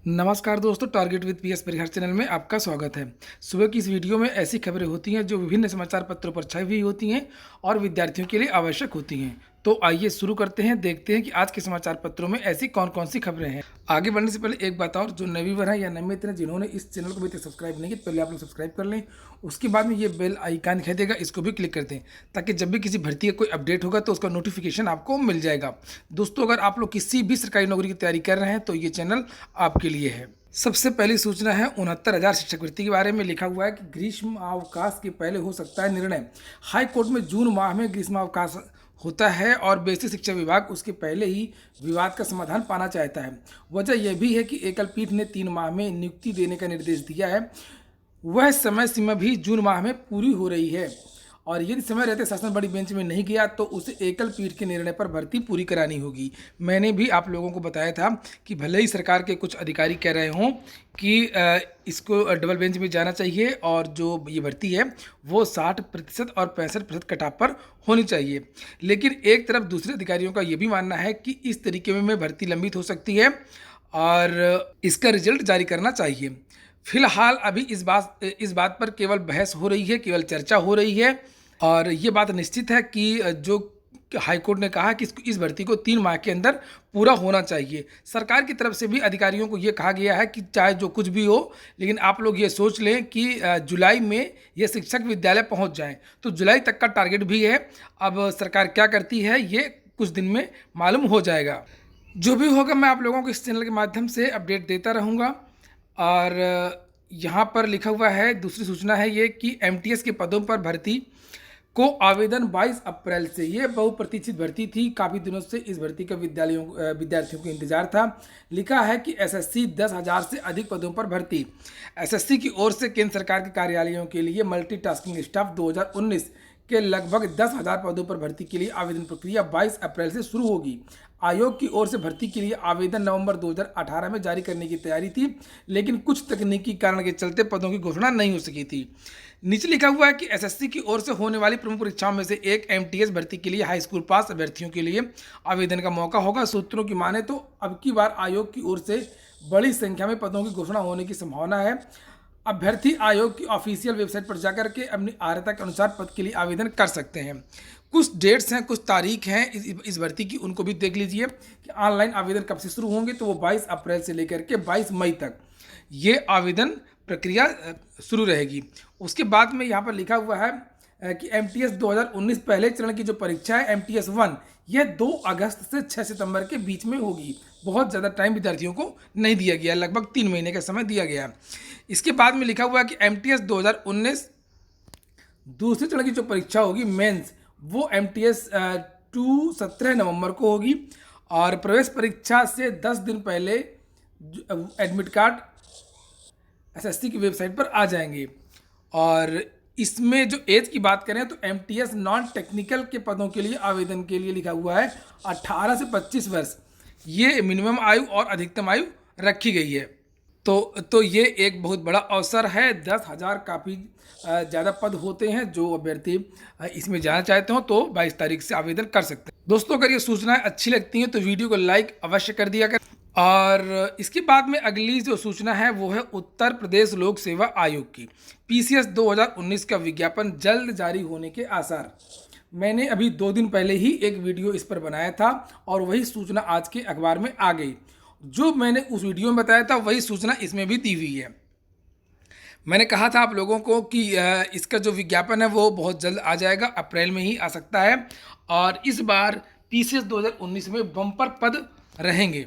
नमस्कार दोस्तों, target with PS Parihar channel में आपका स्वागत है। सुबह की इस वीडियो में ऐसी खबरें होती हैं जो विभिन्न समाचार पत्रों पर छाई हुई होती हैं और विद्यार्थियों के लिए आवश्यक होती हैं। तो आइए शुरू करते हैं, देखते हैं कि आज के समाचार पत्रों में ऐसी कौन कौन सी खबरें हैं। आगे बढ़ने से पहले एक बात और, जो नवीवर है या नए मित्र हैं जिन्होंने इस चैनल को अभी तक सब्सक्राइब नहीं किया, पहले आप लोग सब्सक्राइब कर लें। उसके बाद में ये बेल आइकन दिखाई देगा, इसको भी क्लिक कर दें ताकि जब भी किसी भर्ती का कोई अपडेट होगा तो उसका नोटिफिकेशन आपको मिल जाएगा। दोस्तों, अगर आप लोग किसी भी सरकारी नौकरी की तैयारी कर रहे हैं तो ये चैनल आपके लिए है। सबसे पहली सूचना है 69,000 शिक्षक भर्ती के बारे में। लिखा हुआ है कि ग्रीष्म अवकाश के पहले हो सकता है निर्णय। हाई कोर्ट में जून माह में ग्रीष्म अवकाश होता है और बेसिक शिक्षा विभाग उसके पहले ही विवाद का समाधान पाना चाहता है। वजह यह भी है कि एकल पीठ ने 3 माह में नियुक्ति देने का निर्देश दिया है। वह समय सीमा भी जून माह में पूरी हो रही है और यदि समय रहते शासन बड़ी बेंच में नहीं गया तो उसे एकल पीठ के निर्णय पर भर्ती पूरी करानी होगी। मैंने भी आप लोगों को बताया था कि भले ही सरकार के कुछ अधिकारी कह रहे हों कि इसको डबल बेंच में जाना चाहिए और जो ये भर्ती है वो 60% और 65% कटाव पर होनी चाहिए, लेकिन एक तरफ दूसरे अधिकारियों का ये भी मानना है कि इस तरीके में भर्ती लंबित हो सकती है और इसका रिजल्ट जारी करना चाहिए। फिलहाल अभी इस बात पर केवल बहस हो रही है, केवल चर्चा हो रही है और ये बात निश्चित है कि जो हाईकोर्ट ने कहा कि इस भर्ती को 3 माह के अंदर पूरा होना चाहिए। सरकार की तरफ से भी अधिकारियों को ये कहा गया है कि चाहे जो कुछ भी हो, लेकिन आप लोग ये सोच लें कि जुलाई में ये शिक्षक विद्यालय पहुंच जाएं। तो जुलाई तक का टारगेट भी है। अब सरकार क्या करती है ये कुछ दिन में मालूम हो जाएगा। जो भी होगा मैं आप लोगों को इस चैनल के माध्यम से अपडेट देता रहूँगा। और यहाँ पर लिखा हुआ है, दूसरी सूचना है ये कि एमटीएस के पदों पर भर्ती को आवेदन 22 अप्रैल से। ये बहुप्रतीक्षित भर्ती थी, काफ़ी दिनों से इस भर्ती का विद्यार्थियों को इंतजार था। लिखा है कि एसएससी 10,000 से अधिक पदों पर भर्ती। एसएससी की ओर से केंद्र सरकार के कार्यालयों के लिए मल्टीटास्किंग स्टाफ 2019 के लगभग 10,000 पदों पर भर्ती के लिए आवेदन प्रक्रिया 22 अप्रैल से शुरू होगी। आयोग की ओर से भर्ती के लिए आवेदन नवंबर 2018 में जारी करने की तैयारी थी, लेकिन कुछ तकनीकी कारण के चलते पदों की घोषणा नहीं हो सकी थी। नीचे लिखा हुआ है कि एसएससी की ओर से होने वाली प्रमुख परीक्षाओं में से एक एमटीएस भर्ती के लिए हाई स्कूल पास अभ्यर्थियों के लिए आवेदन का मौका होगा। सूत्रों की माने तो अब की बार आयोग की ओर से बड़ी संख्या में पदों की घोषणा होने की संभावना है। अभ्यर्थी आयोग की ऑफिशियल वेबसाइट पर जाकर के अपनी अर्हता के अनुसार पद के लिए आवेदन कर सकते हैं। कुछ डेट्स हैं, कुछ तारीख हैं इस भर्ती की, उनको भी देख लीजिए कि ऑनलाइन आवेदन कब से शुरू होंगे। तो वो 22 अप्रैल से लेकर के 22 मई तक ये आवेदन प्रक्रिया शुरू रहेगी। उसके बाद में यहाँ पर लिखा हुआ है कि एमटीएस 2019 पहले चरण की जो परीक्षा है एमटीएस 1, यह 2 अगस्त से 6 सितंबर के बीच में होगी। बहुत ज़्यादा टाइम विद्यार्थियों को नहीं दिया गया, लगभग 3 महीने का समय दिया गया। इसके बाद में लिखा हुआ है कि एमटीएस 2019 दूसरे चरण की जो परीक्षा होगी मेंस, वो एमटीएस 2 17 नवंबर को होगी और प्रवेश परीक्षा से 10 दिन पहले एडमिट कार्ड एसएससी की वेबसाइट पर आ जाएंगे। और इसमें जो एज की बात करें तो एमटीएस नॉन टेक्निकल के पदों के लिए आवेदन के लिए लिखा हुआ है 18 से 25 वर्ष, ये मिनिमम आयु और अधिकतम आयु रखी गई है। तो ये एक बहुत बड़ा अवसर है। 10,000 काफ़ी ज़्यादा पद होते हैं। जो अभ्यर्थी इसमें जाना चाहते हो तो 22 तारीख से आवेदन कर सकते हैं। दोस्तों, अगर ये सूचनाएं अच्छी लगती हैं तो वीडियो को लाइक अवश्य कर दिया कर। और इसके बाद में अगली जो सूचना है वो है उत्तर प्रदेश लोक सेवा आयोग की। पीसीएस 2019 का विज्ञापन जल्द जारी होने के आसार। मैंने अभी 2 दिन पहले ही एक वीडियो इस पर बनाया था और वही सूचना आज के अखबार में आ गई। जो मैंने उस वीडियो में बताया था वही सूचना इसमें भी दी हुई है। मैंने कहा था आप लोगों को कि इसका जो विज्ञापन है वो बहुत जल्द आ जाएगा, अप्रैल में ही आ सकता है। और इस बार पीसीएस 2019 में बम्पर पद रहेंगे।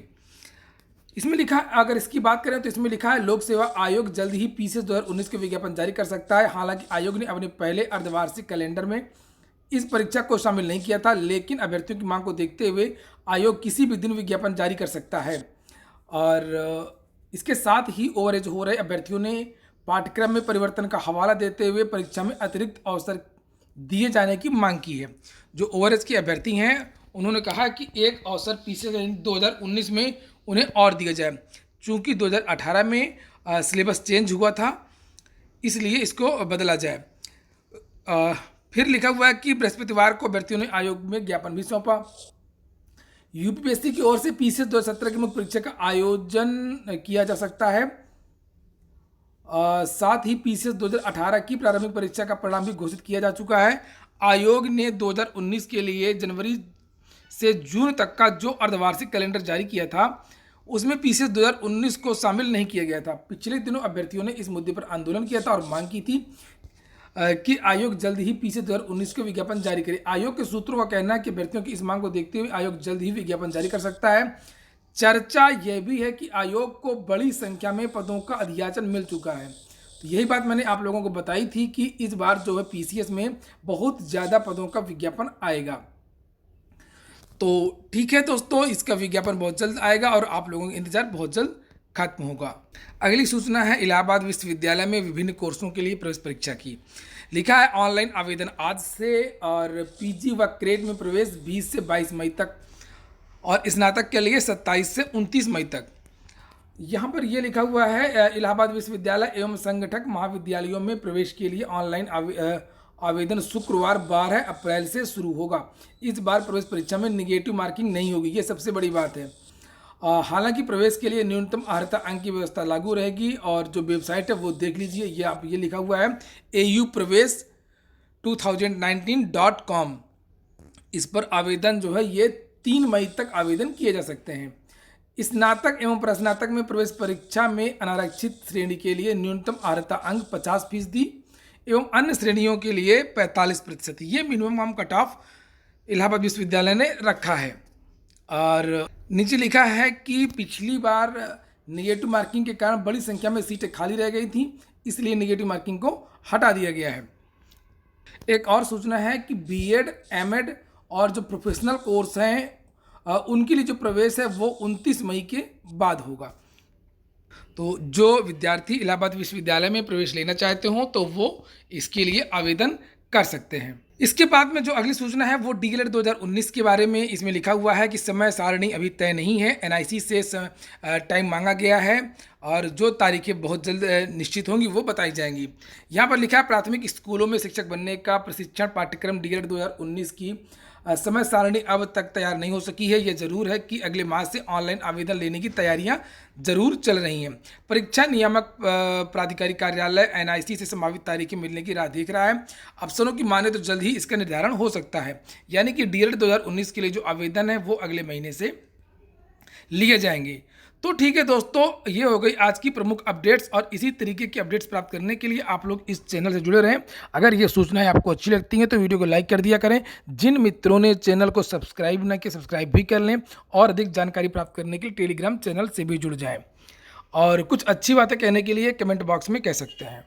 इसमें लिखा, अगर इसकी बात करें तो इसमें लिखा है लोक सेवा आयोग जल्द ही पीसीएस 2019 के विज्ञापन जारी कर सकता है। हालांकि आयोग ने अपने पहले अर्धवार्षिक कैलेंडर में इस परीक्षा को शामिल नहीं किया था, लेकिन अभ्यर्थियों की मांग को देखते हुए आयोग किसी भी दिन विज्ञापन जारी कर सकता है। और इसके साथ ही ओवरेज हो रहे अभ्यर्थियों ने पाठ्यक्रम में परिवर्तन का हवाला देते हुए परीक्षा में अतिरिक्त अवसर दिए जाने की मांग की है। जो ओवरेज के अभ्यर्थी हैं उन्होंने कहा कि एक अवसर पीसीएस 2019 में उन्हें और दिया जाए। चूँकि 2018 में सिलेबस चेंज हुआ था, इसलिए इसको बदला जाए। फिर लिखा हुआ है कि बृहस्पतिवार को अभ्यर्थियों ने आयोग में ज्ञापन भी सौंपा। यूपीपीएससी की ओर से पीसीएस 2017 की मुख्य परीक्षा का आयोजन किया जा सकता है। साथ ही पीसीएस 2018 की प्रारंभिक परीक्षा का परिणाम भी घोषित किया जा चुका है। आयोग ने 2019 के लिए जनवरी से जून तक का जो अर्धवार्षिक कैलेंडर जारी किया था उसमें पीसीएस 2019 को शामिल नहीं किया गया था। पिछले दिनों अभ्यर्थियों ने इस मुद्दे पर आंदोलन किया था और मांग की थी कि आयोग जल्द ही पीसीएस 2019 के विज्ञापन जारी करे। आयोग के सूत्रों का कहना है कि अभ्यर्थियों की इस मांग को देखते हुए आयोग जल्द ही विज्ञापन जारी कर सकता है। चर्चा यह भी है कि आयोग को बड़ी संख्या में पदों का अधियाचन मिल चुका है। तो यही बात मैंने आप लोगों को बताई थी कि इस बार जो है पीसीएस में बहुत ज़्यादा पदों का विज्ञापन आएगा। तो ठीक है दोस्तों, इसका विज्ञापन बहुत जल्द आएगा और आप लोगों का इंतजार बहुत जल्द खत्म होगा। अगली सूचना है इलाहाबाद विश्वविद्यालय में विभिन्न कोर्सों के लिए प्रवेश परीक्षा की। लिखा है ऑनलाइन आवेदन आज से और पीजी व क्रेड में प्रवेश 20 से 22 मई तक और स्नातक के लिए 27 से 29 मई तक। यहाँ पर यह लिखा हुआ है इलाहाबाद विश्वविद्यालय एवं संगठक महाविद्यालयों में प्रवेश के लिए ऑनलाइन आवेदन शुक्रवार 12 अप्रैल से शुरू होगा। इस बार प्रवेश परीक्षा में निगेटिव मार्किंग नहीं होगी, ये सबसे बड़ी बात है। हालांकि प्रवेश के लिए न्यूनतम अर्हता अंक की व्यवस्था लागू रहेगी और जो वेबसाइट है वो देख लीजिए, ये लिखा हुआ है aupravesh2019.com। इस पर आवेदन जो है ये 3 मई तक आवेदन किए जा सकते हैं। स्नातक एवं प्रस्नातक में प्रवेश परीक्षा में अनारक्षित श्रेणी के लिए न्यूनतम अर्हता अंक 50% एवं अन्य श्रेणियों के लिए 45%। ये मिनिमम कट ऑफ इलाहाबाद विश्वविद्यालय ने रखा है। और नीचे लिखा है कि पिछली बार नेगेटिव मार्किंग के कारण बड़ी संख्या में सीटें खाली रह गई थी, इसलिए नेगेटिव मार्किंग को हटा दिया गया है। एक और सूचना है कि बीएड, एमएड और जो प्रोफेशनल कोर्स हैं उनके लिए जो प्रवेश है वो 29 मई के बाद होगा। तो जो विद्यार्थी इलाहाबाद विश्वविद्यालय में प्रवेश लेना चाहते हो तो वो इसके लिए आवेदन कर सकते हैं। इसके बाद में जो अगली सूचना है वो डीएलएड 2019 के बारे में। इसमें लिखा हुआ है कि समय सारणी अभी तय नहीं है, एनआईसी से टाइम मांगा गया है और जो तारीखें बहुत जल्द निश्चित होंगी वो बताई जाएंगी। यहाँ पर लिखा है प्राथमिक स्कूलों में शिक्षक बनने का प्रशिक्षण पाठ्यक्रम डीएलएड 2019 की समय सारणी अब तक तैयार नहीं हो सकी है। यह जरूर है कि अगले माह से ऑनलाइन आवेदन लेने की तैयारियां जरूर चल रही हैं। परीक्षा नियामक प्राधिकारी कार्यालय एनआईसी से संभावित तारीखें मिलने की राह देख रहा है। अफसरों की माने तो जल्द ही इसका निर्धारण हो सकता है, यानी कि डीएलएड 2019 के लिए जो आवेदन है वो अगले महीने से लिए जाएंगे। तो ठीक है दोस्तों, ये हो गई आज की प्रमुख अपडेट्स और इसी तरीके की अपडेट्स प्राप्त करने के लिए आप लोग इस चैनल से जुड़े रहें। अगर ये सूचनाएं आपको अच्छी लगती हैं तो वीडियो को लाइक कर दिया करें। जिन मित्रों ने चैनल को सब्सक्राइब ना किया सब्सक्राइब भी कर लें और अधिक जानकारी प्राप्त करने के लिए टेलीग्राम चैनल से भी जुड़ जाएं और कुछ अच्छी बातें कहने के लिए कमेंट बॉक्स में कह सकते हैं।